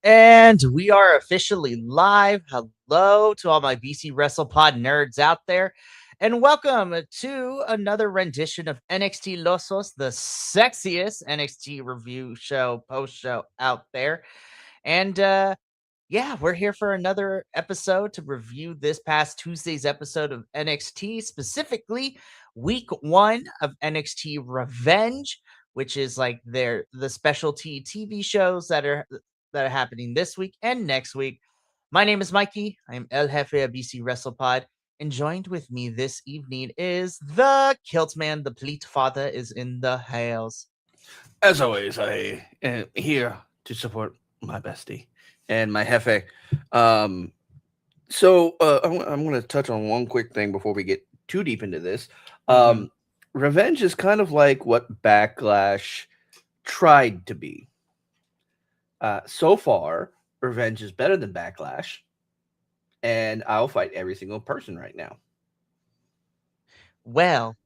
And we are officially live. Hello to all my BC WrestlePod nerds out there. And welcome to another rendition of NXTilosos, the sexiest NXT review show, post show out there. And yeah, we're here for another episode to review this past Tuesday's episode of NXT, specifically week 1 of NXT Revenge, which is like the specialty TV shows that are happening this week and next week. My name is Mikey. I am El Jefe of BC WrestlePod, and joined with me this evening is the Kilt Man. The Pleat Father is in the house. As always, I am here to support my bestie and my jefe. Um, I'm going to touch on one quick thing before we get too deep into this. Mhm. Revenge is kind of like what Backlash tried to be. So far, Revenge is better than Backlash, and I'll fight every single person right now. Well,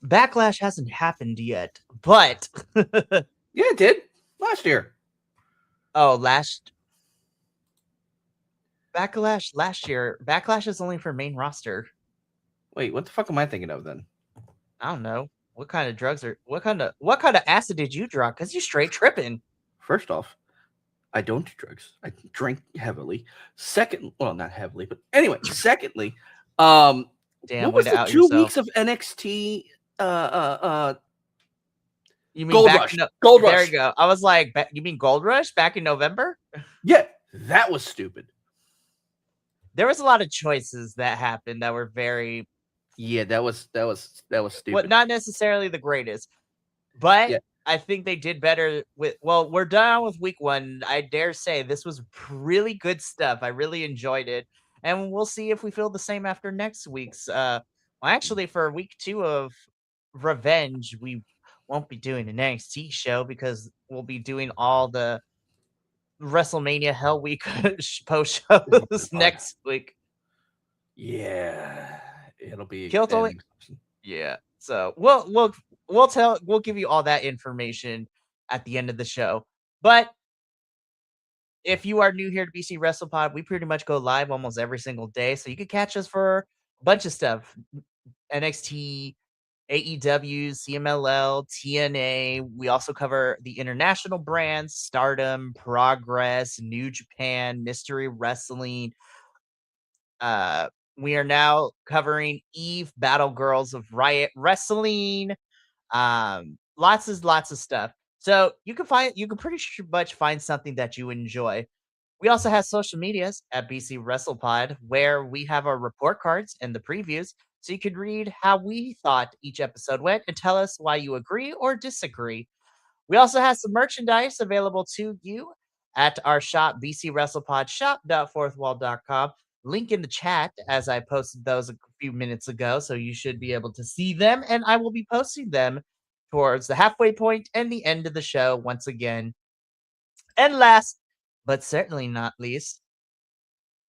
Backlash hasn't happened yet, but Yeah, it did last year. oh, last Backlash last year. Backlash is only for main roster. Wait, what the fuck am I thinking of then? I don't know what kind of drugs are what kind of acid did you drop? Cause you straight tripping. First off, I don't do drugs. I drink heavily. Second, well, not heavily, but anyway. Secondly, Damn, what way was to the out 2 weeks yourself. of NXT? You mean Gold back? Rush. No, Gold there you Rush. go. I was like, you mean Gold Rush back in November? Yeah, that was stupid. There was a lot of choices that happened that were very, Yeah, that was well, stupid. not necessarily the greatest, but Yeah, I think they did better with. Well, we're done with week 1. I dare say this was really good stuff. I really enjoyed it, and we'll see if we feel the same after next week's. Well, actually, for week 2 of Revenge, we won't be doing an NXT show because we'll be doing all the WrestleMania Hell Week post shows God. next week. Yeah, it'll be Kill an only, yeah. So we'll give you all that information at the end of the show. But if you are new here to BC WrestlePod, we pretty much go live almost every single day. So you can catch us for a bunch of stuff. NXT, AEW, CMLL, TNA. We also cover the international brands, Stardom, Progress, New Japan, Mystery Wrestling. Uh, we are now covering Eve, Battle Girls of Riot Wrestling. Lots of stuff. So you can pretty much find something that you enjoy. We also have social medias at BC WrestlePod where we have our report cards and the previews, so you can read how we thought each episode went and tell us why you agree or disagree. We also have some merchandise available to you at our shop, bcwrestlepodshop.fourthwall.com. Link in the chat as I posted those a few minutes ago, so you should be able to see them, and I will be posting them towards the halfway point and the end of the show once again. And last, but certainly not least,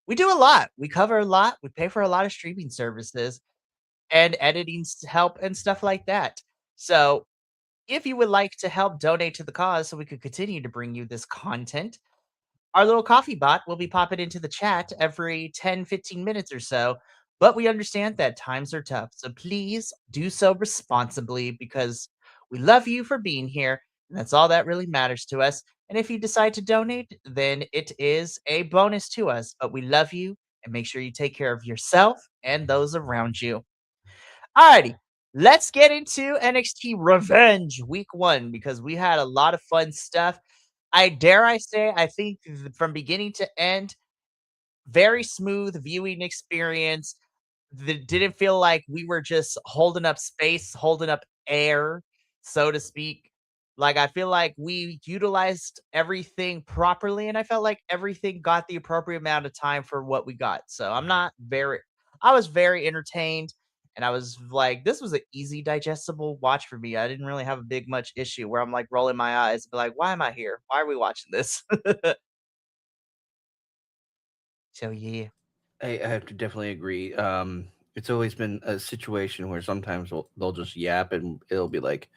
we do a lot. We cover a lot. We pay for a lot of streaming services and editing help and stuff like that. So if you would like to help donate to the cause so we could continue to bring you this content, our little coffee bot will be popping into the chat every 10, 15 minutes or so. But we understand that times are tough. So please do so responsibly because we love you for being here. And that's all that really matters to us. And if you decide to donate, then it is a bonus to us. But we love you and make sure you take care of yourself and those around you. Alrighty, let's get into NXT Revenge Week 1 because we had a lot of fun stuff. I say, I think from beginning to end, very smooth viewing experience. That didn't feel like we were just holding up space, holding up air, so to speak. Like I feel like we utilized everything properly, and I felt like everything got the appropriate amount of time for what we got. So I was very entertained, and I was like, this was an easy, digestible watch for me. I didn't really have a big much issue where I'm like rolling my eyes, and be like, why am I here? Why are we watching this? So yeah. I have to definitely agree. It's always been a situation where sometimes they'll just yap and it'll be like,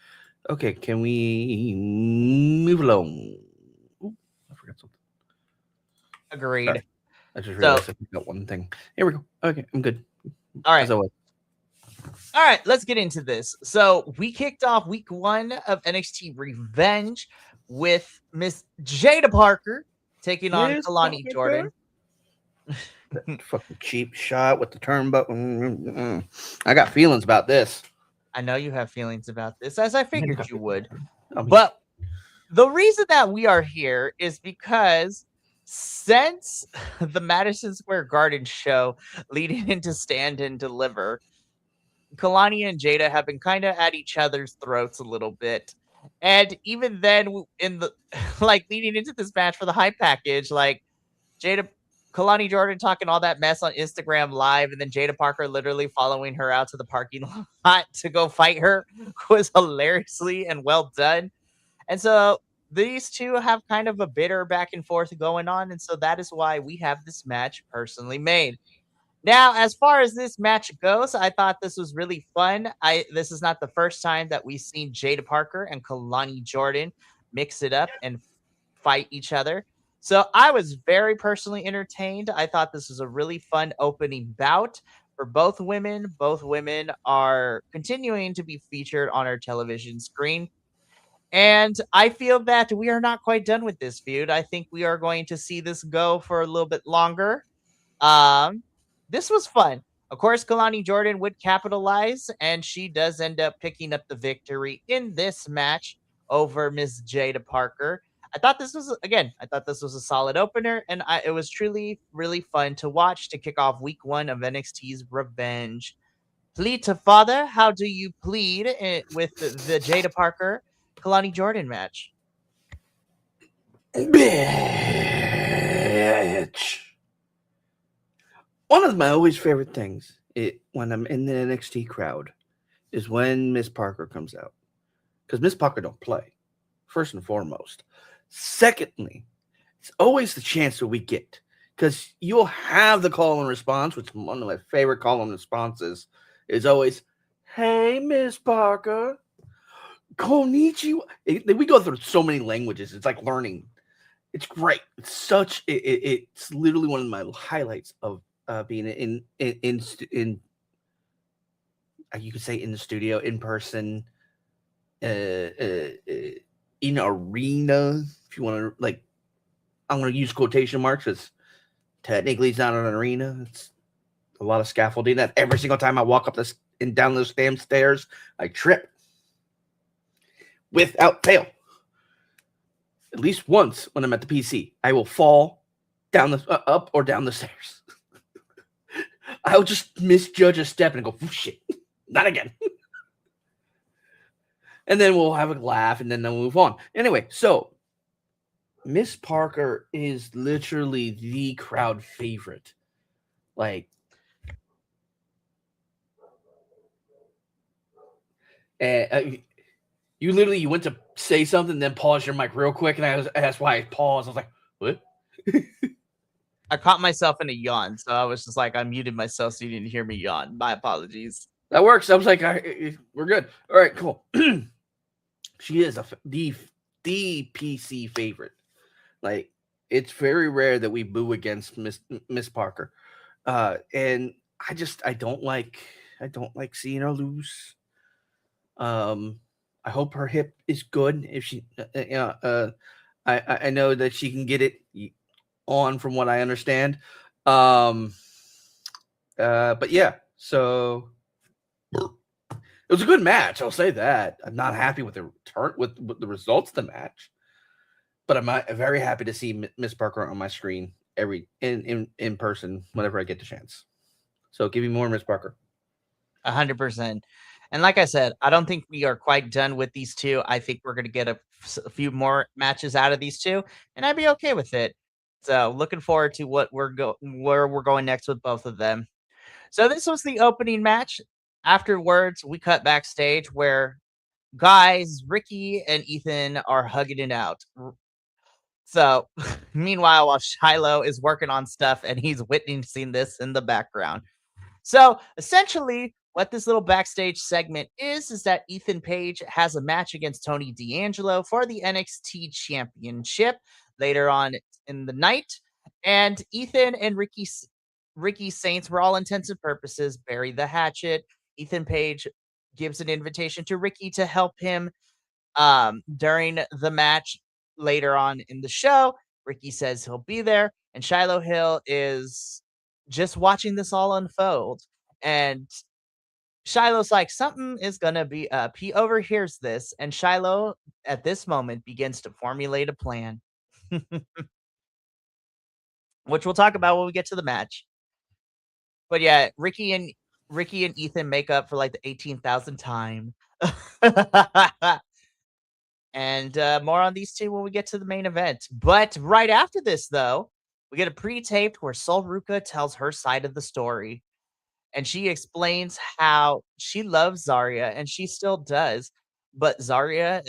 okay, can we move along? Ooh, I forgot something. Agreed. Sorry. I just So, realized I forgot one thing. Here we go. Okay, I'm good. all right. As always. All right, let's get into this. So, we kicked off week 1 of NXT Revenge with Miss Jada Parker taking on Miss Kalani Parker. Jordan. That fucking cheap shot with the turnbuckle. I got feelings about this. I know you have feelings about this, as I I figured got you feelings. would. I mean, But the reason that we are here is because since the Madison Square Garden show leading into Stand and Deliver, Kalani and Jada have been kind of at each other's throats a little bit. And even then, in the like leading into this match for the hype package, like Jada, Kalani Jordan talking all that mess on Instagram Live, and then Jada Parker literally following her out to the parking lot to go fight her was hilariously and well done. And so these two have kind of a bitter back and forth going on. And so that is why we have this match personally made. Now, as far as this match goes, I thought this was really fun. This is not the first time that we've seen Jada Parker and Kalani Jordan mix it up and fight each other. So I was very personally entertained. I thought this was a really fun opening bout for both women. Both women are continuing to be featured on our television screen. And I feel that we are not quite done with this feud. I think we are going to see this go for a little bit longer. Um, this was fun. Of course, Kalani Jordan would capitalize, and she does end up picking up the victory in this match over Miss Jada Parker. I thought this was a solid opener, and it was truly really fun to watch to kick off week 1 of NXT's Revenge. Plead to Father, how do you plead with the Jada Parker Kalani Jordan match? bitch. One of my always favorite things when I'm in the NXT crowd is when Miss Parker comes out. Because Miss Parker don't play, first and foremost. Secondly, it's always the chance that we get. Because you'll have the call and response, which one of my favorite call and responses is always, "Hey, Miss Parker. Konnichiwa." We go through so many languages. It's like learning. It's great. It's literally one of my highlights of being in you could say in the studio, in person, in arena. If you want to, like, I'm going to use quotation marks because technically it's not an arena. It's a lot of scaffolding. That every single time I walk up this and down those damn stairs, I trip without fail. At least once when I'm at the PC, I will fall down the up or down the stairs. I'll just misjudge a step and go, oh, shit, not again. And then we'll have a laugh and then we'll move on. Anyway, so Miss Parker is literally the crowd favorite. Like, you literally went to say something, then pause your mic real quick, and that's why I paused. I was like, what? I caught myself in a yawn, so I was just like, I muted myself so you didn't hear me yawn. My apologies. That works. I was like, we're good. All right, cool. She is the PC favorite. Like, it's very rare that we boo against Miss Parker, and I don't like seeing her lose. I hope her hip is good. If she, I know that she can get it on, from what I understand. But yeah, so it was a good match. I'll say that. I'm not happy with the the results of the match, but I'm very happy to see Miss Parker on my screen in person whenever I get the chance. So give me more Miss Parker. 100%. And like I said, I don't think we are quite done with these two. I think we're going to get a few more matches out of these two, and I'd be okay with it. So looking forward to where we're going next with both of them. So this was the opening match. Afterwards, we cut backstage where guys Ricky and Ethan are hugging it out. So meanwhile, while Shiloh is working on stuff and he's witnessing this in the background. So essentially, what this little backstage segment is that Ethan Page has a match against Tony D'Angelo for the NXT Championship later on in the night. And Ethan and Ricky Saints, for all intents and purposes, bury the hatchet. Ethan Page gives an invitation to Ricky to help him during the match later on in the show. Ricky says he'll be there, and Shiloh Hill is just watching this all unfold. And Shiloh's like, something is gonna be up. He overhears this, and Shiloh at this moment begins to formulate a plan, which we'll talk about when we get to the match. But yeah, Ricky and Ethan make up for like the 18,000th time. And more on these two when we get to the main event. But right after this, though, we get a pre-taped where Sol Ruka tells her side of the story, and she explains how she loves Zarya, and she still does, but Zarya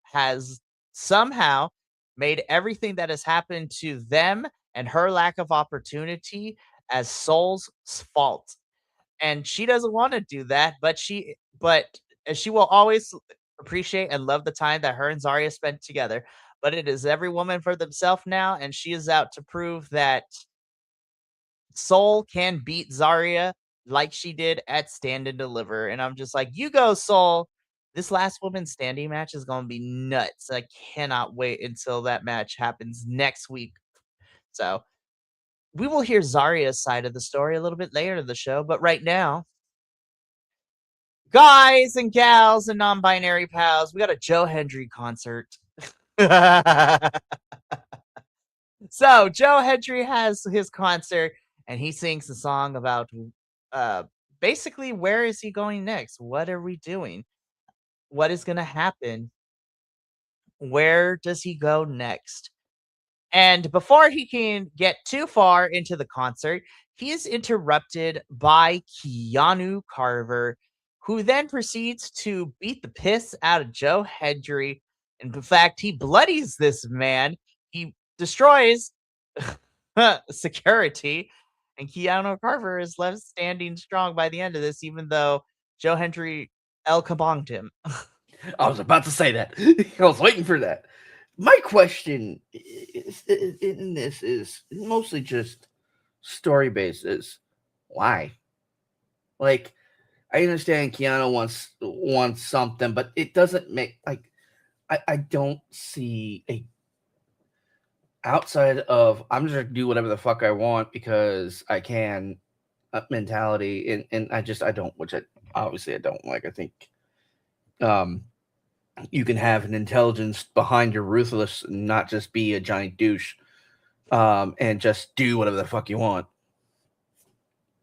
has somehow made everything that has happened to them and her lack of opportunity as Sol's fault, and she doesn't want to do that, but she will always appreciate and love the time that her and Zarya spent together. But it is every woman for themselves now, and she is out to prove that Soul can beat Zarya like she did at Stand and Deliver. And I'm just like, you go, Soul. This last woman standing match is going to be nuts. I cannot wait until that match happens next week. So we will hear Zarya's side of the story a little bit later in the show. But right now, guys and gals and non-binary pals, we got a Joe Hendry concert. So Joe Hendry has his concert, and he sings a song about uh basically where is he going next? What are we doing? What is going to happen? Where does he go next? And before he can get too far into the concert, he is interrupted by Keanu Carver, who then proceeds to beat the piss out of Joe Hendry. And in fact, he bloodies this man. He destroys security, and Keanu Carver is left standing strong by the end of this, even though Joe Hendry El Kabonged him. I was about to say that. I was waiting for that. My question in this is mostly just story basis. Why? Like, I understand Keanu wants something, but it doesn't make like I don't see a outside of I'm just gonna do whatever the fuck I want because I can mentality, and I don't, which I obviously I don't like. I think um you can have an intelligence behind your ruthless and not just be a giant douche, and just do whatever the fuck you want.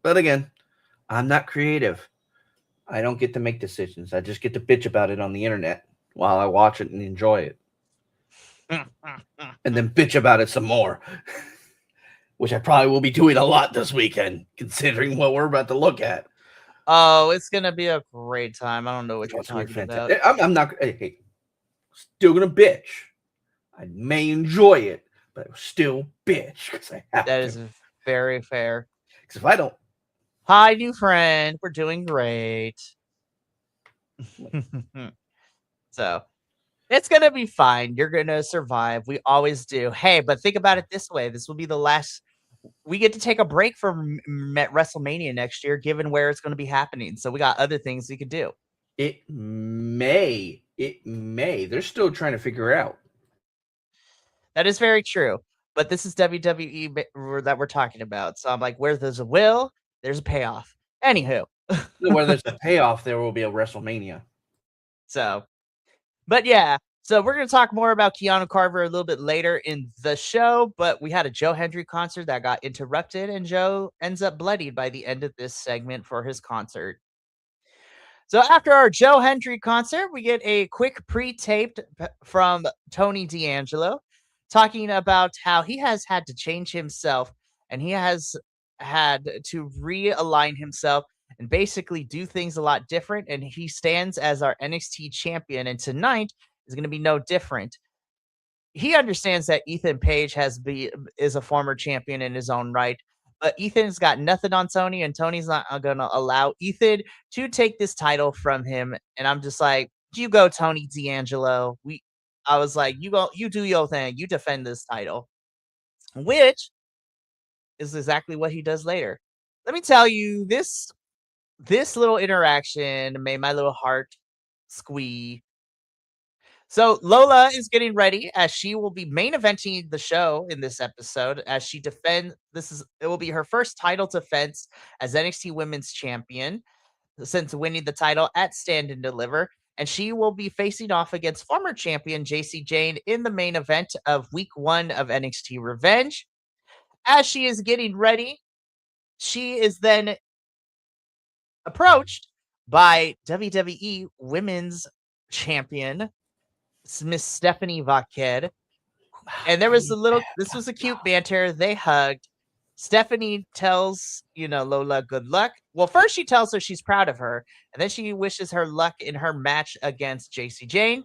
But again, I'm not creative. I don't get to make decisions. I just get to bitch about it on the internet while I watch it and enjoy it, and then bitch about it some more, which I probably will be doing a lot this weekend, considering what we're about to look at. Oh, it's gonna be a great time. I don't know what you're talking about. I'm not. Hey, still gonna bitch. I may enjoy it, but I will still bitch because I have That to. is very fair. Because if I don't, Hi, new friend. We're doing great. So it's gonna be fine. You're gonna survive. We always do. Hey, but think about it this way: this will be the last. We get to take a break from WrestleMania next year, given where it's going to be happening. So we got other things we could do. it may. They're still trying to figure out. That is very true. But this is WWE that we're talking about. So I'm like, where there's a will, there's a payoff. Anywho. Where there's a payoff, there will be a WrestleMania. So, but yeah. So we're going to talk more about Keanu Carver a little bit later in the show. But we had a Joe Hendry concert that got interrupted, and Joe ends up bloodied by the end of this segment for his concert. So after our Joe Hendry concert, we get a quick pre-taped from Tony D'Angelo talking about how he has had to change himself, and he has had to realign himself and basically do things a lot different, and he stands as our NXT champion, and tonight is going to be no different. He understands that Ethan Page is a former champion in his own right, but Ethan's got nothing on Tony, and Tony's not going to allow Ethan to take this title from him. And I'm just like, you go, Tony D'Angelo. I was like, you go, you do your thing, you defend this title, which is exactly what he does later. Let me tell you, this little interaction made my little heart squee. So Lola is getting ready as she will be main eventing the show in this episode as she defend it will be her first title defense as NXT Women's Champion since winning the title at Stand and Deliver. And she will be facing off against former champion JC Jane in the main event of week 1 of NXT Revenge. As she is getting ready, she is then approached by WWE Women's Champion Miss Stephanie Vaquer. And there was a little, this was a cute banter. They hugged. Stephanie tells, Lola good luck. Well, first she tells her she's proud of her, and then she wishes her luck in her match against JC Jane.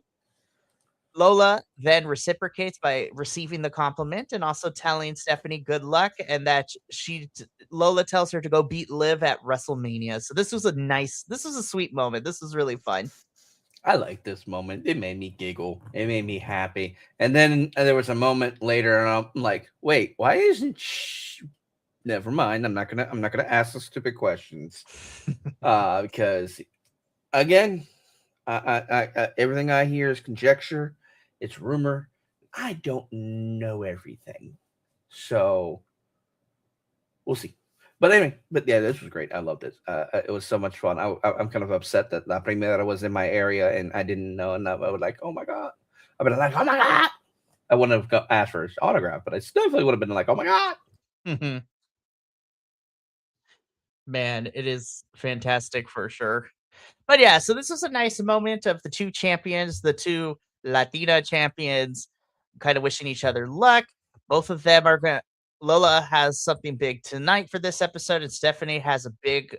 Lola then reciprocates by receiving the compliment and also telling Stephanie good luck, and that Lola tells her to go beat Liv at WrestleMania. So this was a sweet moment. This was really fun. I like this moment. It made me giggle. It made me happy. And then there was a moment later, and I'm like, "Wait, why isn't she?" Never mind. I'm not gonna ask the stupid questions, because again, everything I hear is conjecture. It's rumor. I don't know everything, so we'll see. But anyway, yeah, this was great. I loved it. It was so much fun. I'm kind of upset that La Primera was in my area and I didn't know enough. I was like, oh my god. I've been like, oh my god. I wouldn't have asked for his autograph, but I definitely would have been like, oh my god. Man, it is fantastic for sure. But yeah, so this was a nice moment of the two champions, the two Latina champions, kind of wishing each other luck. Both of them are going to. Lola has something big tonight for this episode, and Stephanie has a big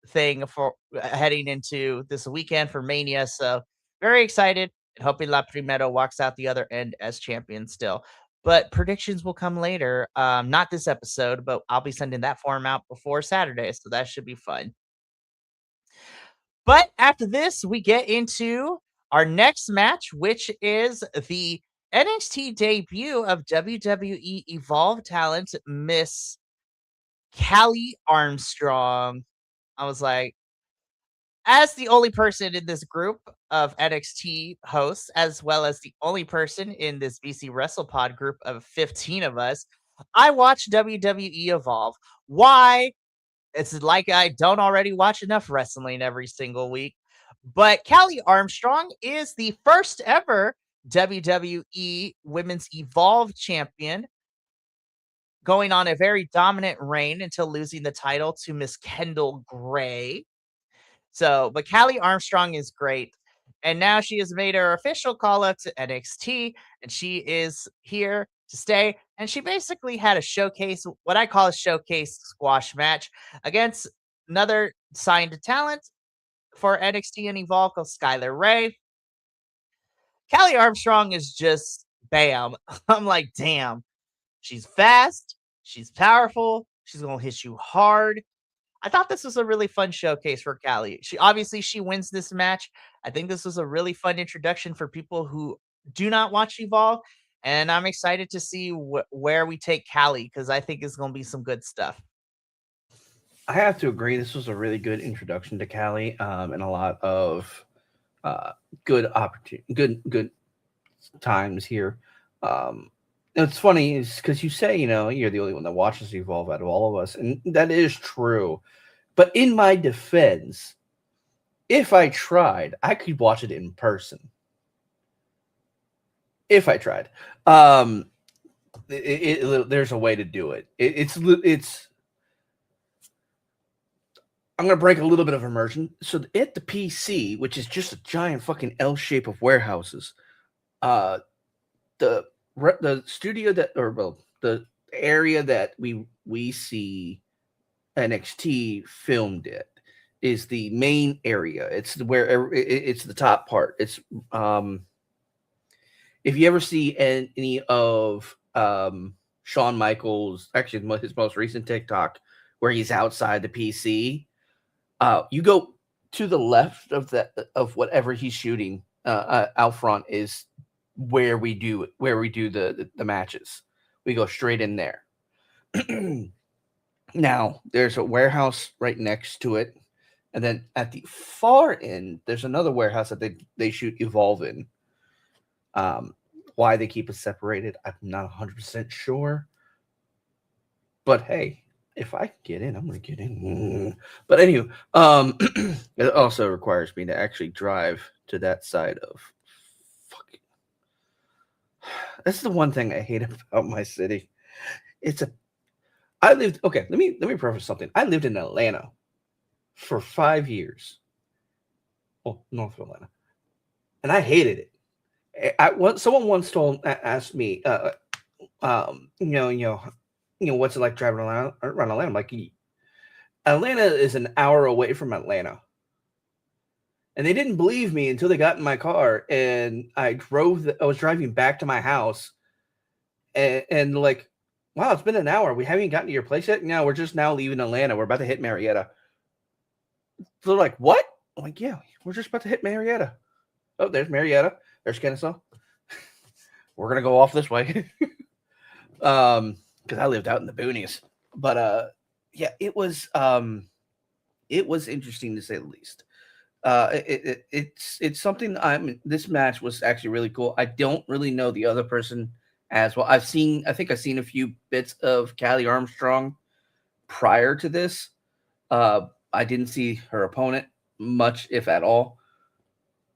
thing for heading into this weekend for Mania. So very excited and hoping La Primera walks out the other end as champion still. But predictions will come later. Not this episode, but I'll be sending that form out before Saturday, so that should be fun. But after this, we get into our next match, which is the NXT debut of WWE Evolve talent, Miss Callie Armstrong. I was like, as the only person in this group of NXT hosts, as well as the only person in this BC WrestlePod group of 15 of us, I watch WWE Evolve. Why? It's like I don't already watch enough wrestling every single week. But Callie Armstrong is the first ever WWE Women's Evolve champion, going on a very dominant reign until losing the title to Miss Kendall Gray. So, but Callie Armstrong is great. And now she has made her official call up to NXT, and she is here to stay. And she basically had a showcase, what I call a showcase squash match against another signed talent for NXT and Evolve called Skylar Ray. Callie Armstrong is just bam. I'm like, damn, she's fast, she's powerful, she's gonna hit you hard. I thought this was a really fun showcase for Callie. She wins this match. I think this was a really fun introduction for people who do not watch Evolve, and I'm excited to see where we take Callie because I think it's going to be some good stuff. I have to agree. This was a really good introduction to Callie, and a lot of good opportunity, good times here. It's funny is because you say, you're the only one that watches Evolve out of all of us, and that is true. But in my defense, if I tried, I could watch it in person. If I tried, there's a way to do it. It's. I'm gonna break a little bit of immersion. So at the PC, which is just a giant fucking L shape of warehouses, the studio the area that we see NXT filmed it is the main area. It's where it's the top part. It's if you ever see any of Shawn Michaels, actually his most recent TikTok where he's outside the PC, you go to the left of whatever he's shooting. Out front is where we do the matches. We go straight in there. Now, there's a warehouse right next to it. And then at the far end, there's another warehouse that they shoot Evolve in. Um, why they keep it separated, I'm not 100% sure. But hey, if I can get in, I'm going to get in. But anyway, it also requires me to actually drive to that side of. Fuck. That's the one thing I hate about my city. It's a. I lived. Okay, let me preface something. I lived in Atlanta for 5 years. Well, North Carolina, and I hated it. Someone once asked me, what's it like driving around Atlanta? I'm like, Atlanta is an hour away from Atlanta, and they didn't believe me until they got in my car and I was driving back to my house, and like, wow, it's been an hour. We haven't even gotten to your place yet. No, we're just now leaving Atlanta. We're about to hit Marietta. So they're like, what? I'm like, yeah, we're just about to hit Marietta. Oh, there's Marietta. There's Kennesaw. We're gonna go off this way. Because I lived out in the boonies. But yeah, it was interesting to say the least. It's something. This match was actually really cool. I don't really know the other person as well. I think I've seen a few bits of Callie Armstrong prior to this. I didn't see her opponent much, if at all.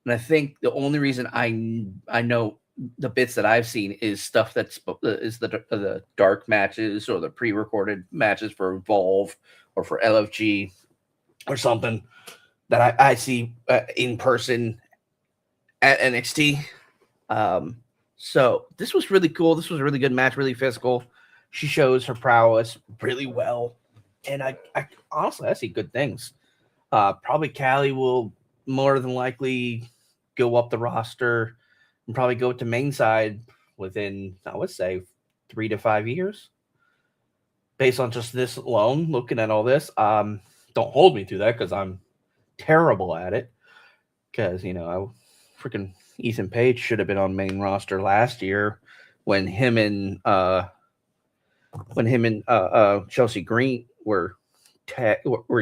And I think the only reason I know the bits that I've seen is stuff is the dark matches or the pre-recorded matches for Evolve or for LFG or something that I see in person at NXT. So this was really cool. This was a really good match, really physical. She shows her prowess really well, and I honestly I see good things. Probably Callie will more than likely go up the roster and probably go to main side within, I would say, 3 to 5 years. Based on just this alone, looking at all this, don't hold me to that because I'm terrible at it. Because I freaking Ethan Page should have been on main roster last year when him and Chelsea Green were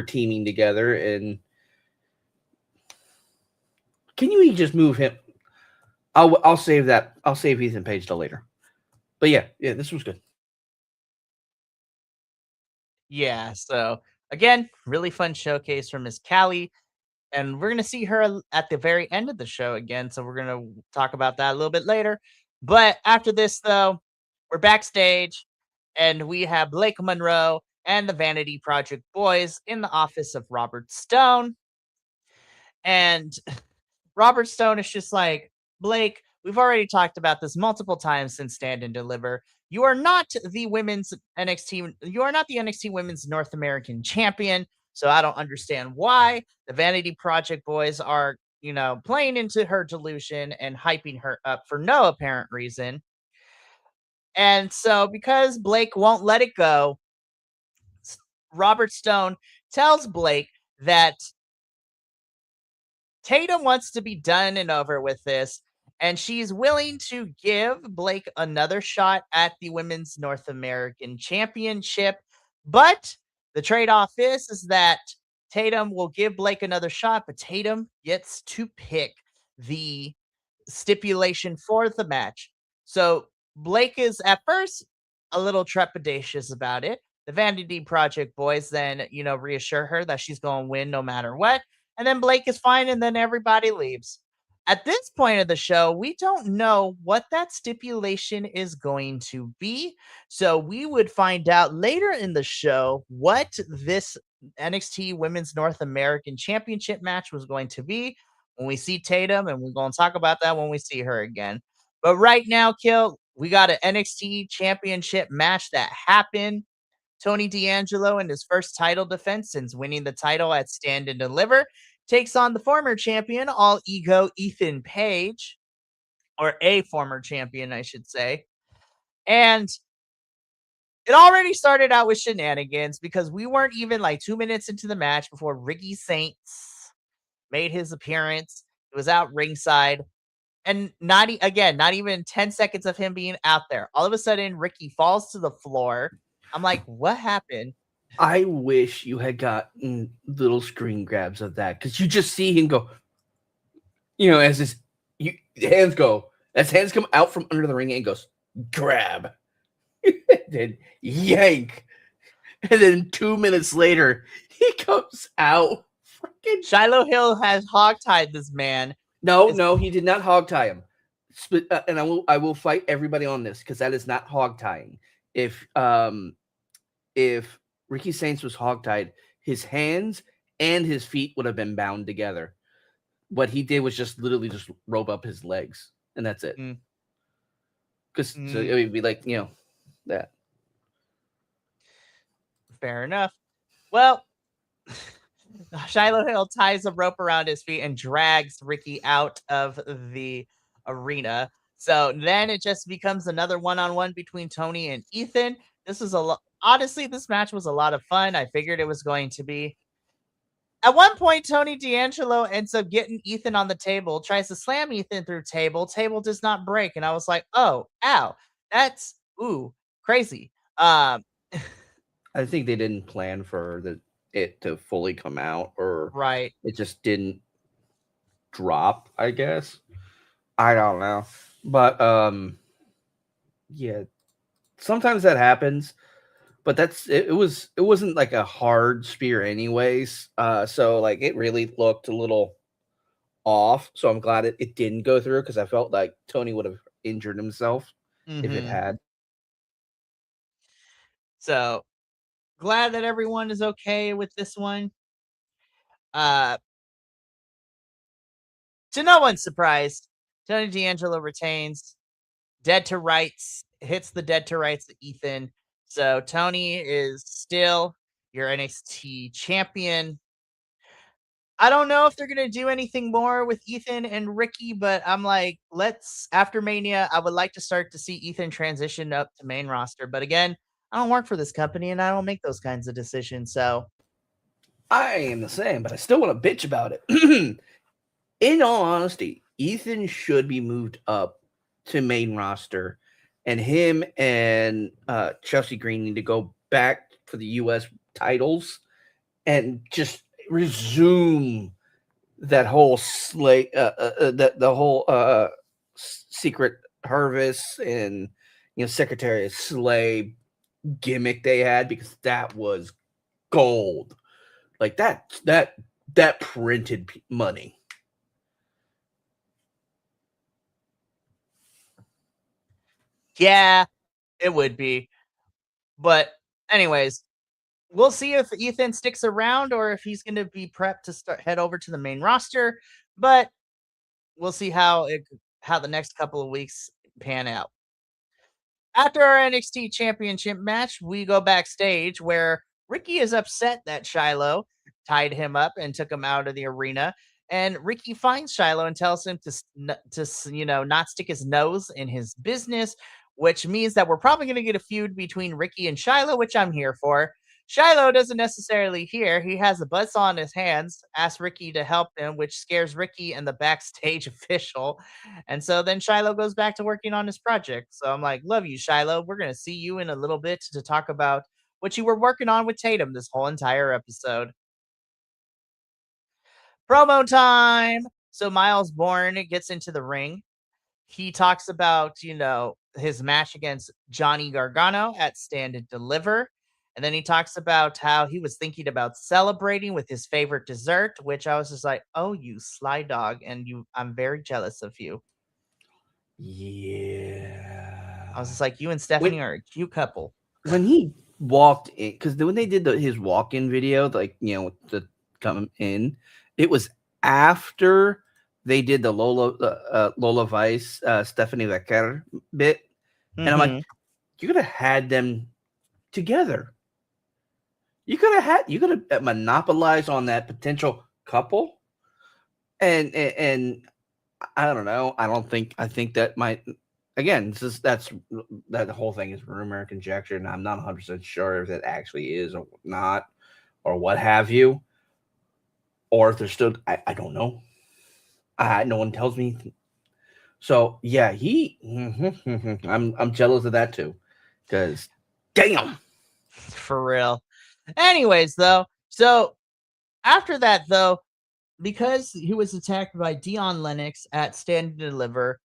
teaming together. And can you just move him? I'll save that. I'll save Ethan Page till later. But yeah, this was good. Yeah, so again, really fun showcase from Miss Callie. And we're gonna see her at the very end of the show again. So we're gonna talk about that a little bit later. But after this, though, we're backstage and we have Blake Monroe and the Vanity Project boys in the office of Robert Stone. And Robert Stone is just like, Blake, we've already talked about this multiple times since Stand and Deliver. You are not the women's NXT, you are not the NXT Women's North American Champion. So I don't understand why the Vanity Project boys are, playing into her delusion and hyping her up for no apparent reason. And so because Blake won't let it go, Robert Stone tells Blake that Tatum wants to be done and over with this, and she's willing to give Blake another shot at the Women's North American Championship. But the trade off is that Tatum will give Blake another shot, but Tatum gets to pick the stipulation for the match. So Blake is at first a little trepidatious about it. The Vanity Project boys then, reassure her that she's going to win no matter what. And then Blake is fine, and then everybody leaves. At this point of the show, we don't know what that stipulation is going to be. So we would find out later in the show what this NXT Women's North American Championship match was going to be when we see Tatum, and we're going to talk about that when we see her again. But right now, Kill, we got an NXT Championship match that happened. Tony D'Angelo, in his first title defense since winning the title at Stand and Deliver, takes on the former champion, All Ego Ethan Page, or a former champion, I should say. And it already started out with shenanigans because we weren't even like 2 minutes into the match before Ricky Saints made his appearance. He was out ringside. And not even 10 seconds of him being out there. All of a sudden, Ricky falls to the floor. I'm like, what happened? I wish you had gotten little screen grabs of that because you just see him go, as hands go, as hands come out from under the ring and goes, grab, then yank. And then 2 minutes later, he comes out. Freaking Shiloh Hill has hogtied this man. no, he did not hog tie him. And I will fight everybody on this because that is not hog tying. If Ricky Saints was hogtied, his hands and his feet would have been bound together. What he did was just literally just rope up his legs, and that's it. Mm. Because so it would be like that. Fair enough. Well, Shiloh Hill ties a rope around his feet and drags Ricky out of the arena. So then it just becomes another one-on-one between Tony and Ethan. This is honestly, this match was a lot of fun. I figured it was going to be. At one point, Tony D'Angelo ends up getting Ethan on the table, tries to slam Ethan through table. Table does not break. And I was like, oh, ow. That's crazy. I think they didn't plan for it to fully come out, or Right. it just didn't drop, I guess. I don't know. But yeah. Sometimes that happens. But it wasn't like a hard spear anyways. So like it really looked a little off. So I'm glad it didn't go through because I felt like Tony would have injured himself if it had. So glad that everyone is okay with this one. Uh to no one's surprise, Tony D'Angelo retains. Dead to rights, hits the dead to rights to Ethan. So Tony is still your NXT champion. I don't know if they're gonna do anything more with Ethan and Ricky, but I'm like, after Mania, I would like to start to see Ethan transition up to main roster. But again, I don't work for this company and I don't make those kinds of decisions. So I am the same, but I still want to bitch about it. In all honesty, Ethan should be moved up to main roster, and him and Chelsea Green need to go back for the U.S. titles and just resume that whole the whole secret Hervis and Secretary of Slay gimmick they had, because that was gold. Like that printed money. yeah, it would be. But anyways, we'll see if Ethan sticks around or if he's going to be prepped to head over to the main roster. But we'll see how the next couple of weeks pan out. After our NXT Championship match, we go backstage where Ricky is upset that Shiloh tied him up and took him out of the arena. And Ricky finds Shiloh and tells him to not stick his nose in his business, which means that we're probably going to get a feud between Ricky and Shiloh, which I'm here for. Shiloh doesn't necessarily hear. He has a buzzsaw on his hands, asks Ricky to help him, which scares Ricky and the backstage official. And so then Shiloh goes back to working on his project. So I'm like, love you, Shiloh. We're going to see you in a little bit to talk about what you were working on with Tatum this whole entire episode. Promo time. So Miles Bourne gets into the ring. He talks about, his match against Johnny Gargano at Stand and Deliver. And then he talks about how he was thinking about celebrating with his favorite dessert, which I was just like, oh, you sly dog. And I'm very jealous of you. Yeah. I was just like, you and Stephanie are a cute couple. When he walked in, because when they did his walk-in video, like, to come in, it was after they did the Lola Vice, Stephanie Lecker bit. And I'm like, you could have had them together. You could have monopolized on that potential couple. And I don't know. I think that might, again, that whole thing is rumor and conjecture, and I'm not 100% sure if it actually is or not, or what have you, or if there's still, I don't know. No one tells me. So yeah, I'm jealous of that too, because damn. For real. Anyways, though, so after that, though, because he was attacked by Dion Lennox at Stand and Deliver,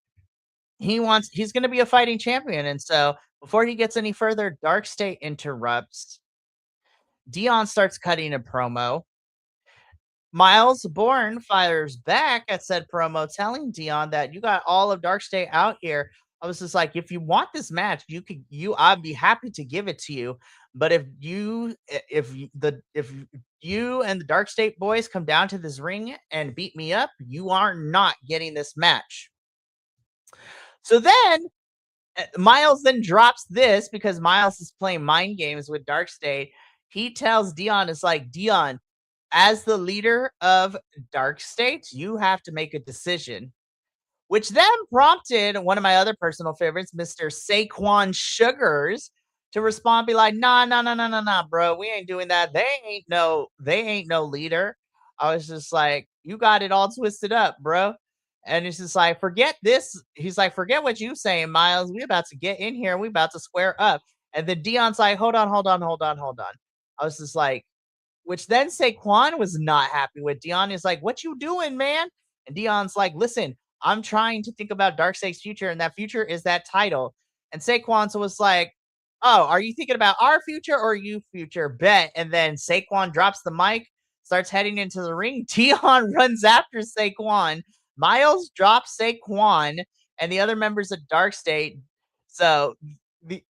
he's going to be a fighting champion, and so before he gets any further, Dark State interrupts. Dion starts cutting a promo. Miles Bourne fires back at said promo, telling Dion that you got all of Dark State out here. I was just like, if you want this match, I'd be happy to give it to you. But if you and the Dark State boys come down to this ring and beat me up, you are not getting this match. So then Miles then drops this because Miles is playing mind games with Dark State. He tells Dion, it's like, Dion, as the leader of Dark State, you have to make a decision, which then prompted one of my other personal favorites, Mr. Saquon Sugars, to respond, be like, nah, bro, we ain't doing that. They ain't no leader. I was just like, you got it all twisted up, bro. And it's just like, forget this. He's like, forget what you saying, Miles. We about to get in here. We about to square up. And then Dion's like, hold on. I was just like, which then Saquon was not happy with. Dion is like, what you doing, man? And Dion's like, listen, I'm trying to think about Darkseid's future, and that future is that title. And Saquon was like, oh, are you thinking about our future or you future? Bet. And then Saquon drops the mic, starts heading into the ring. Dion runs after Saquon. Miles drops Saquon and the other members of Dark State. So the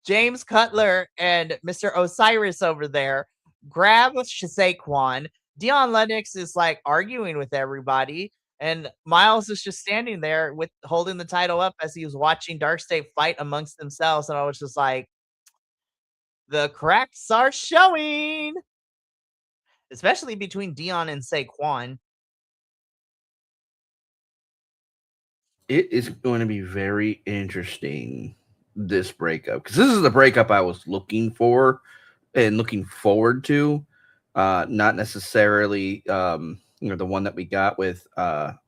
James Cutler and Mr. Osiris over there grab Saquon. Dion Lennox is like arguing with everybody, and Miles is just standing there with holding the title up as he was watching Dark State fight amongst themselves. And I was just like, the cracks are showing, especially between Dion and Saquon. It is going to be very interesting, this breakup, because this is the breakup I was looking for and looking forward to. Not necessarily, the one that we got with, our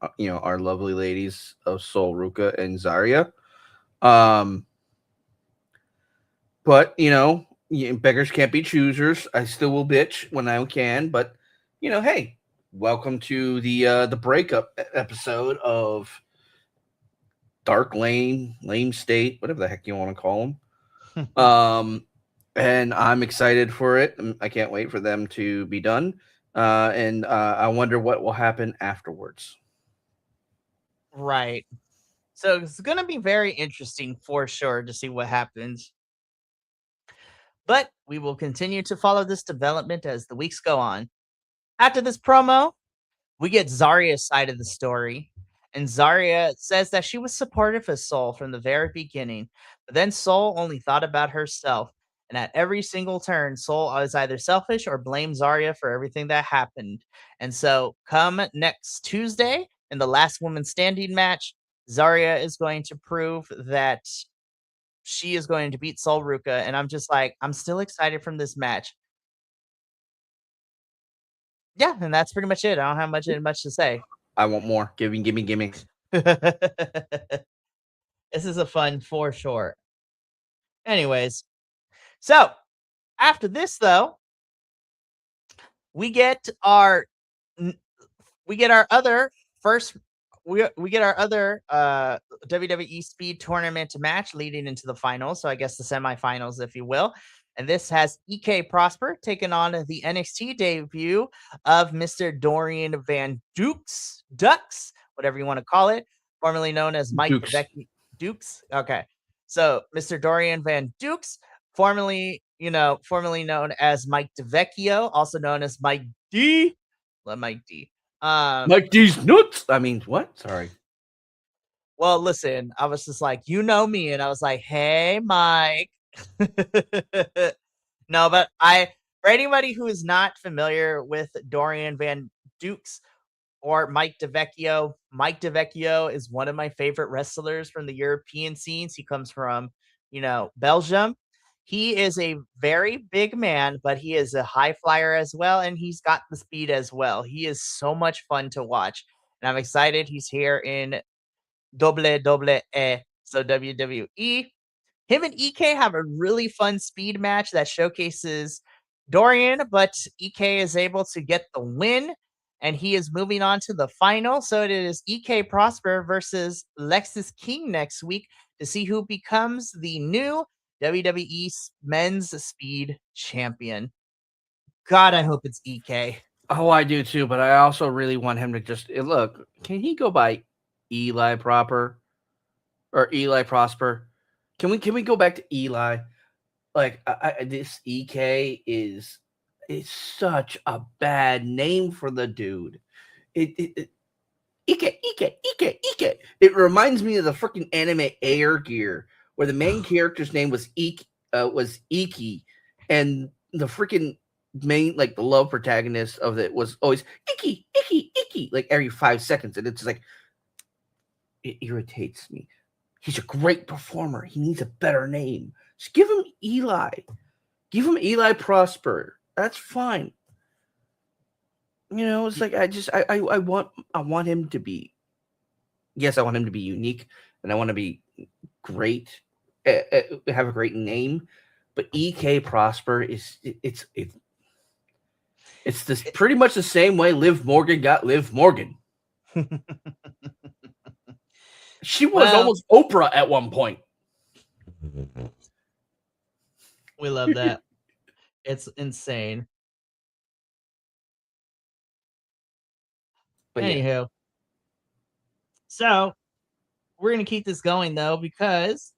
lovely ladies of Sol Ruka and Zarya. But beggars can't be choosers. I still will bitch when I can, but hey, welcome to the breakup episode of Dark Lame State, whatever the heck you want to call them. And I'm excited for it. I can't wait for them to be done. And I wonder what will happen afterwards. Right. So it's going to be very interesting for sure to see what happens. But we will continue to follow this development as the weeks go on. After this promo, we get Zarya's side of the story. And Zarya says that she was supportive of Sol from the very beginning, but then Sol only thought about herself. And at every single turn, Sol was either selfish or blamed Zarya for everything that happened. And so, come next Tuesday in the last woman standing match, Zarya is going to prove that she is going to beat Sol Ruka. And I'm just like, I'm still excited from this match. Yeah, and that's pretty much it. I don't have much to say. I want more. Give me. This is a fun for sure. Anyways, so after this though, we get our other first we get our other WWE Speed Tournament match leading into the finals. So I guess the semifinals, if you will. And this has EK Prosper taking on the NXT debut of Mr. Dorian Van Ducks, whatever you want to call it, formerly known as Mike Dukes. Okay. So Mr. Dorian Van Dukes, formerly known as Mike DeVecchio, also known as Mike D. Mike D. Like these nuts. I mean, what? Sorry. Well, listen, I was just like, you know me, and I was like, hey, Mike. No, but for anybody who is not familiar with Dorian Van Dukes or Mike DeVecchio is one of my favorite wrestlers from the European scenes. He comes from, Belgium. He is a very big man, but he is a high flyer as well, and he's got the speed as well. He is so much fun to watch, and I'm excited he's here in WWE, so WWE. Him and EK have a really fun speed match that showcases Dorian, but EK is able to get the win, and he is moving on to the final. So it is EK Prosper versus Lexis King next week to see who becomes the new WWE Men's Speed Champion. God, I hope it's EK. Oh, I do too, but I also really want him to just look. Can he go by Eli Proper or Eli Prosper? Can we go back to Eli? Like this EK is such a bad name for the dude. Ike. It reminds me of the freaking anime Air Gear, where the main character's name was Iki, and the freaking main, like, the love protagonist of it was always Iki, like every 5 seconds, and it's like, it irritates me. He's a great performer. He needs a better name. Just give him Eli. Give him Eli Prosper. That's fine. You know, it's like I want him to be. Yes, I want him to be unique, and I want to be great, have a great name. But EK Prosper it's this pretty much the same way Liv Morgan got Liv Morgan. She was almost Oprah at one point. We love that. It's insane. But anywho, yeah. So we're gonna keep this going though, because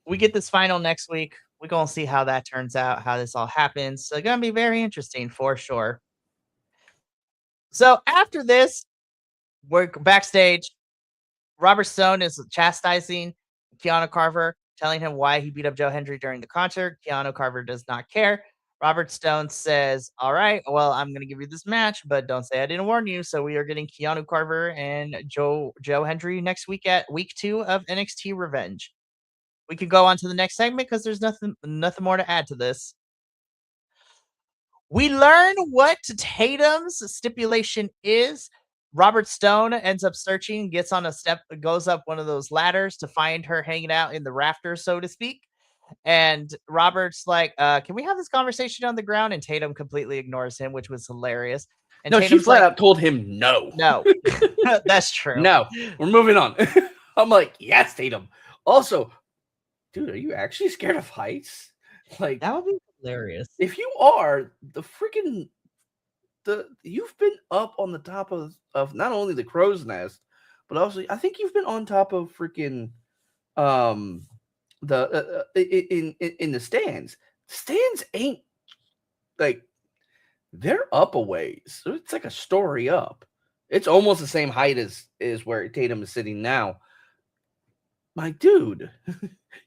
we get this final next week. We're gonna see how that turns out, how this all happens. So it's gonna be very interesting for sure. So after this, we're backstage. Robert Stone is chastising Keanu Carver, telling him why he beat up Joe Hendry during the concert. Keanu Carver does not care. Robert Stone says, all right, well, I'm going to give you this match, but don't say I didn't warn you. So we are getting Keanu Carver and Joe Hendry next week at week 2 of NXT Revenge. We can go on to the next segment because there's nothing more to add to this. We learn what Tatum's stipulation is. Robert Stone ends up searching, gets on a step, goes up one of those ladders to find her hanging out in the rafters, so to speak. And Robert's like, can we have this conversation on the ground? And Tatum completely ignores him, which was hilarious. And no, Tatum's she flat out told him no. No, that's true. No, we're moving on. I'm like, yes, Tatum. Also, dude, are you actually scared of heights? Like, that would be hilarious. If you are, you've been up on the top of not only the crow's nest, but also I think you've been on top of freaking in the stands. Stands ain't like, they're up a ways. So it's like a story up. It's almost the same height as where Tatum is sitting now. My dude,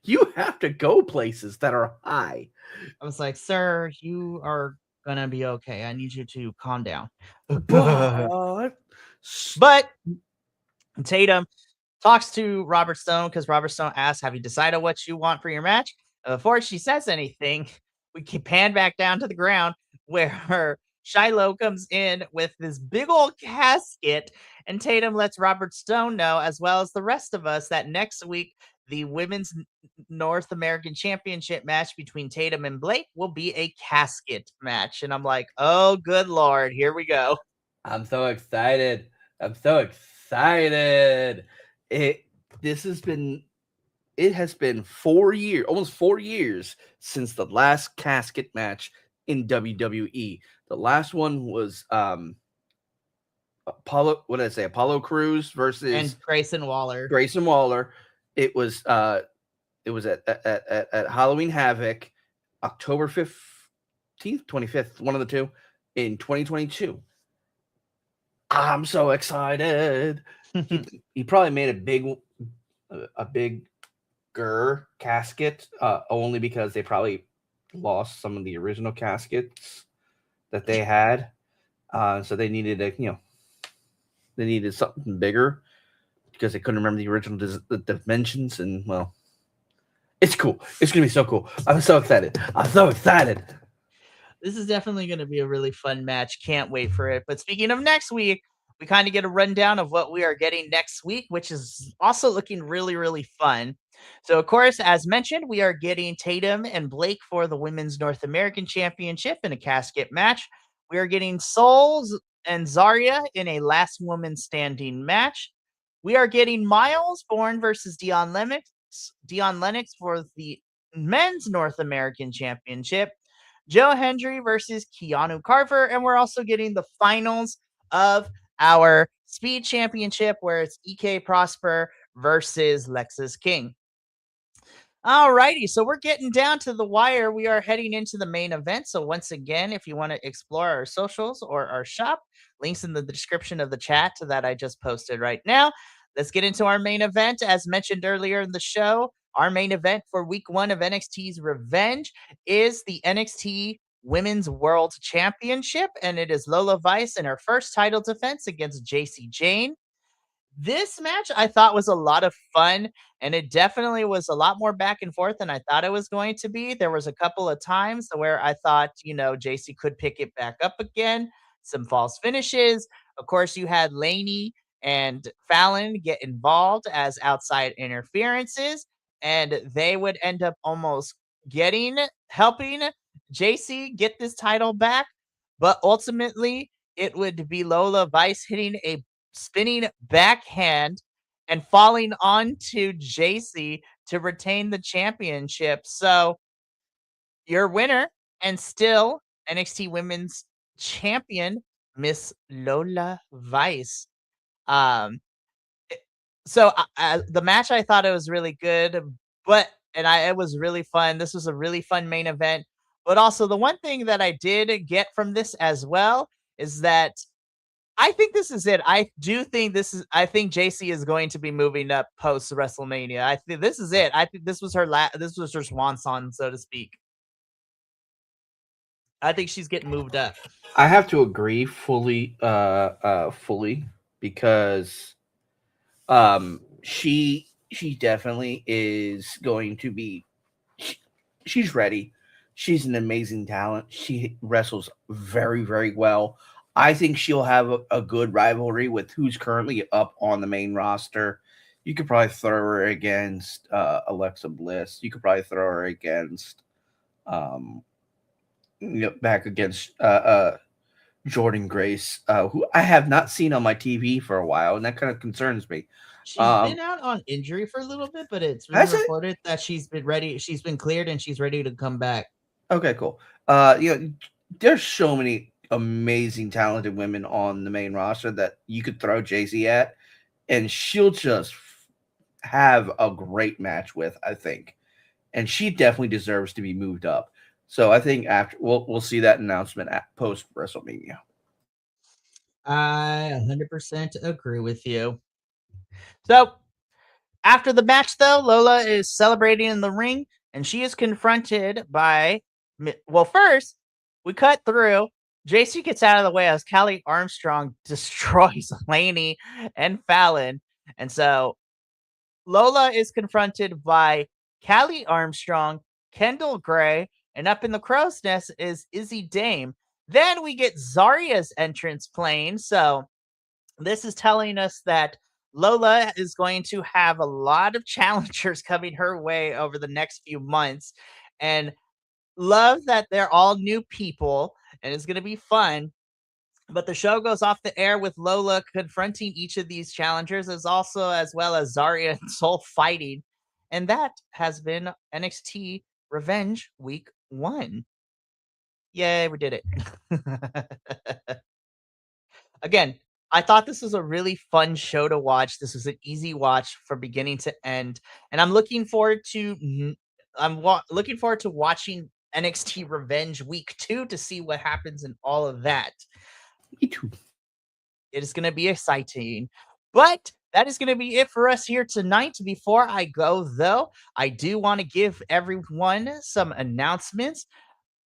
you have to go places that are high. I was like, sir, you are gonna be okay. I need you to calm down. But Tatum talks to Robert Stone because Robert Stone asks, have you decided what you want for your match? Before she says anything, we can pan back down to the ground where Shiloh comes in with this big old casket, and Tatum lets Robert Stone know, as well as the rest of us, that next week the Women's North American Championship match between Tatum and Blake will be a casket match. And I'm like, oh, good Lord, here we go. I'm so excited. It has been 4 years, almost 4 years since the last casket match in WWE. The last one was Apollo Crews versus and Grayson Waller. It was at Halloween Havoc, October 15th, 25th, one of the two, in 2022. I'm so excited. he probably made a bigger casket only because they probably lost some of the original caskets that they had. So they needed they needed something bigger because they couldn't remember the original dimensions. And well, it's cool. It's gonna be so cool. I'm so excited. This is definitely going to be a really fun match. Can't wait for it. But speaking of next week, we kind of get a rundown of what we are getting next week, which is also looking really, really fun. So, of course, as mentioned, we are getting Tatum and Blake for the Women's North American Championship in a casket match. We are getting Souls and Zarya in a last woman standing match. We are getting Miles Bourne versus Dion Lennox for the Men's North American Championship. Joe Hendry versus Keanu Carver. And we're also getting the finals of our Speed Championship, where it's EK Prosper versus Lexus King. Alrighty, so we're getting down to the wire. We are heading into the main event. So once again, if you want to explore our socials or our shop, links in the description of the chat that I just posted right now. Let's get into our main event. As mentioned earlier in the show, our main event for week 1 of NXT's Revenge is the NXT Women's World Championship, and it is Lola Vice in her first title defense against JC Jane. This match I thought was a lot of fun, and it definitely was a lot more back and forth than I thought it was going to be. There was a couple of times where I thought, JC could pick it back up again, some false finishes. Of course, you had Laney and Fallon get involved as outside interferences, and they would end up almost helping JC get this title back. But ultimately, it would be Lola Vice hitting a spinning backhand and falling onto JC to retain the championship. So your winner and still NXT Women's Champion, Miss Lola Vice. Um, the match, I thought it was really good, but it was really fun. This was a really fun main event. But also the one thing that I did get from this as well is that I think this is it. I think JC is going to be moving up post WrestleMania. I think this is it. I think this was her swan song, so to speak. I think she's getting moved up. I have to agree fully because she definitely is going to be she's ready. She's an amazing talent. She wrestles very, very well. I think she'll have a good rivalry with who's currently up on the main roster. You could probably throw her against Alexa Bliss. You could probably throw her against um back against Jordan Grace, who I have not seen on my TV for a while, and that kind of concerns me. She's Um, been out on injury for a little bit, but it's been has it? reported that she's been ready. She's been cleared and she's ready to come back. Okay, cool. There's so many amazing, talented women on the main roster that you could throw JC at, and she'll just have a great match with. I think, and she definitely deserves to be moved up. So I think after we'll see that announcement at post WrestleMania. I 100% agree with you. So after the match, though, Lola is celebrating in the ring, and she is confronted by. Well, first, we cut through. JC gets out of the way as Callie Armstrong destroys Laney and Fallon. And so Lola is confronted by Callie Armstrong, Kendall Gray, and up in the crow's nest is Izzy Dame. Then we get Zarya's entrance playing. So this is telling us that Lola is going to have a lot of challengers coming her way over the next few months. And love that they're all new people and it's going to be fun. But the show goes off the air with Lola confronting each of these challengers, as well as Zarya and Soul fighting. And that has been NXT Revenge Week 1. Yay, we did it. Again, I thought this was a really fun show to watch. This was an easy watch from beginning to end, and I'm looking forward to looking forward to watching NXT Revenge Week 2 to see what happens in all of that. Me too. It is going to be exciting. But that is going to be it for us here tonight. Before I go, though, I do want to give everyone some announcements.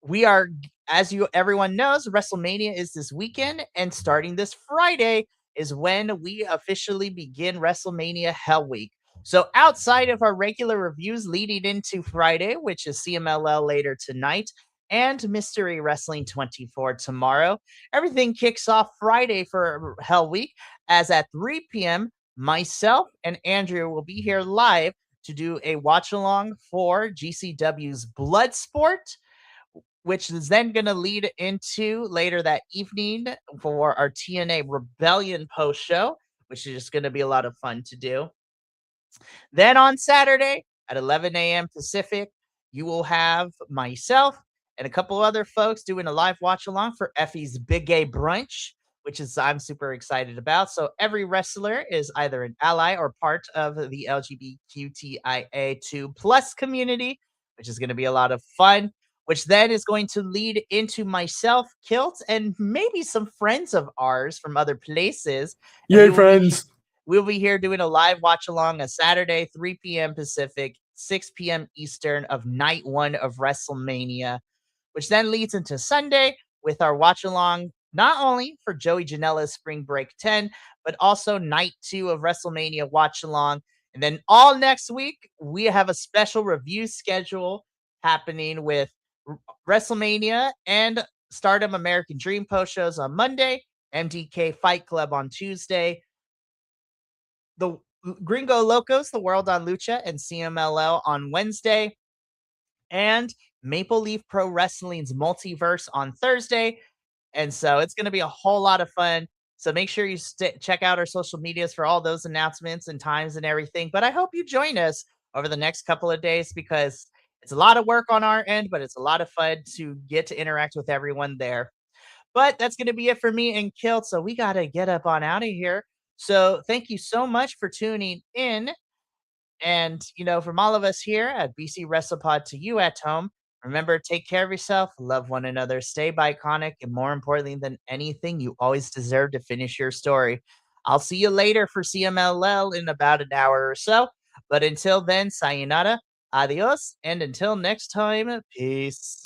We are, as everyone knows, WrestleMania is this weekend, and starting this Friday is when we officially begin WrestleMania Hell Week. So outside of our regular reviews leading into Friday, which is CMLL later tonight, and Mystery Wrestling 24 tomorrow. Everything kicks off Friday for Hell Week, as at 3 p.m., myself and Andrew will be here live to do a watch along for GCW's Bloodsport, which is then going to lead into later that evening for our TNA Rebellion post show, which is just going to be a lot of fun to do. Then on Saturday at 11 a.m. Pacific, you will have myself and a couple other folks doing a live watch along for Effie's Big Gay Brunch, which is I'm super excited about. So every wrestler is either an ally or part of the LGBTQIA2 plus community, which is going to be a lot of fun. Which then is going to lead into myself, Kilt, and maybe some friends of ours from other places. And Yay, friends. we'll be here doing a live watch along a Saturday, 3 p.m. Pacific, 6 p.m. Eastern of night one of WrestleMania, which then leads into Sunday with our watch along, not only for Joey Janela's Spring Break 10, but also night two of WrestleMania watch along. And then all next week, we have a special review schedule happening with WrestleMania and Stardom American Dream post shows on Monday, MDK Fight Club on Tuesday, the Gringo Locos, The World on Lucha, and CMLL on Wednesday, and Maple Leaf Pro Wrestling's Multiverse on Thursday. And so it's going to be a whole lot of fun. So make sure you check out our social medias for all those announcements and times and everything. But I hope you join us over the next couple of days, because it's a lot of work on our end, but it's a lot of fun to get to interact with everyone there. But that's going to be it for me and Kilt. So we got to get up on out of here. So thank you so much for tuning in. And, from all of us here at BC WrestlePod to you at home, remember, take care of yourself, love one another, stay iconic, and more importantly than anything, you always deserve to finish your story. I'll see you later for CMLL in about an hour or so. But until then, sayonara, adios, and until next time, peace.